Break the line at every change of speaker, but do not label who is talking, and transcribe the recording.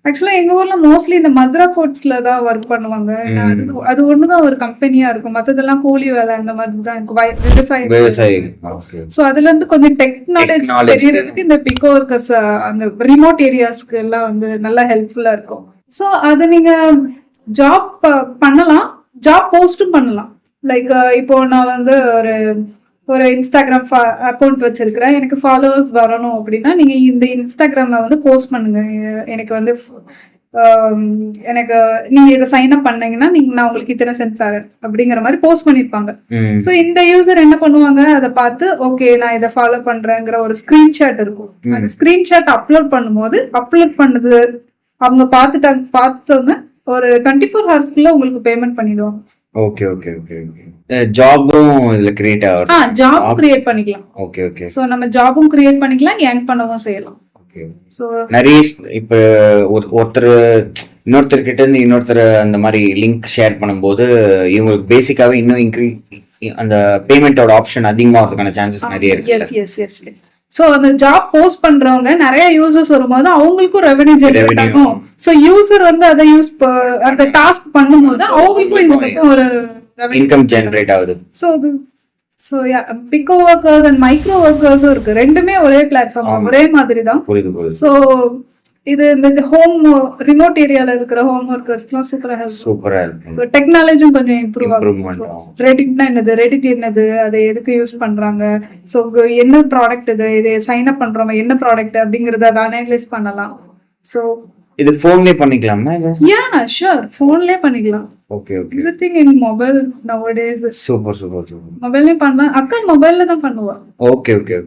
ஆக்சுவலா எங்க ஊர்ல மோஸ்ட்லி இந்த மதுரா ஃபுட்ஸ்ல தான் ஒர்க் பண்ணுவாங்க. அது ஒண்ணுதான் ஒரு கம்பெனியா இருக்கும். மத்ததெல்லாம் கூலி வேலை அந்த மாதிரி தான் இருக்கும். விவசாயம்.
விவசாயி. ஓகே.
சோ அதுல இருந்து கொஞ்சம் டெக்னாலஜி தெரியறதுக்கு இந்த பிகோ ஒர்க்கர்ஸ் அந்த ரிமோட் ஏரியாஸ்க்கு எல்லாம் வந்து நல்லா ஹெல்ப்ஃபுல்லா இருக்கும். சோ அது நீங்க ஜாப் பண்ணலாம், ஜாப் போஸ்டும் பண்ணலாம். லைக் இப்போ நான் வந்து ஒரு இன்ஸ்டாகிராம் அக்கௌண்ட் வச்சிருக்கிறேன், எனக்கு ஃபாலோவர்ஸ் வரணும் அப்படின்னா நீங்க இந்த இன்ஸ்டாகிராம்ல வந்து போஸ்ட் பண்ணுங்க. எனக்கு வந்து எனக்கு நீங்க இதை சைன் அப் பண்ணீங்கன்னா நான் உங்களுக்கு இத்தனை சென்ட் தரேன் அப்படிங்கிற மாதிரி போஸ்ட் பண்ணிருப்பாங்க. சோ இந்த யூசர் என்ன பண்ணுவாங்க, அதை பார்த்து ஓகே நான் இதை ஃபாலோ பண்றேங்கிற ஒரு ஸ்கிரீன்ஷாட் இருக்கும். அந்த ஸ்கிரீன்ஷாட் அப்லோட் பண்ணும்போது அப்லோட் பண்ணது அவங்க பார்த்தோன்னு ஒரு 24 ஹவர்ஸ்க்குள்ள உங்களுக்கு பேமெண்ட் பண்ணிடுவாங்க.
Okay okay okay okay. ஜாபும் இதுல கிரியேட் ஆகும்.
ஜாப் கிரியேட் பண்ணிக்கலாம்.
Okay okay.
சோ நம்ம ஜாபும் கிரியேட் பண்ணிக்கலாம், ஏர்ன் பண்ணவும் செய்யலாம்.
ஓகே. சோ நிறைய இப்ப ஒருத்தர் இன்னொருத்தர் கிட்ட இருந்து இன்னொருத்தர் அந்த மாதிரி லிங்க் ஷேர் பண்ணும்போது இவங்களுக்கு பேசிக்காவே இன்னும் அந்த பேமெண்டோட ஆப்ஷன் அதிகமாகிறதுக்கான சான்சஸ் நிறைய இருக்கு.
Yes yes yes yes. So அந்த ஜாப் போஸ்ட் பண்றவங்க நிறைய யூசர்ஸ் வரும்போது அவங்களுக்கும் ரெவென்யூ ஜெனரேட் ஆகும். சோ யூசர் வந்து அதை அந்த டாஸ்க் பண்ணும்போது அவங்களுக்கும் இந்த பக்கம் ஒரு
இன்கம் ஜெனரேட் ஆகுது.
So pico workers and micro ஒர்க்கர்ஸும் இருக்கு. ரெண்டுமே ஒரே பிளாட்ஃபார்ம், ஒரே மாதிரி தான். சோ இது இந்த ஹோம் ரிமோட் ஏரியால இருக்கிற ஹோம் ஒர்க்கர்ஸ்லாம் சூப்பரா இருக்கு. சோ டெக்னாலஜியும் கொஞ்சம் இம்ப்ரூவ் ஆகும். ரெடிட்னா என்னது, ரெடிட் என்னது, அதை எதுக்கு யூஸ் பண்றாங்க, சோ என்ன ப்ராடக்ட் இது சைன் அப் பண்றோம் என்ன ப்ராடக்ட் அப்படிங்கறத அதை அனலைஸ் பண்ணலாம். சோ
இது போன்லயே பண்ணிக்கலாமா?
யா ஷூர், போன்லயே பண்ணிக்கலாம்.
Okay okay.
Everything in mobile nowadays.
Super super super.
மொபைல்லே பண்ணலாம். அக்கா மொபைல்ல தான் பண்ணுவா.
Okay okay.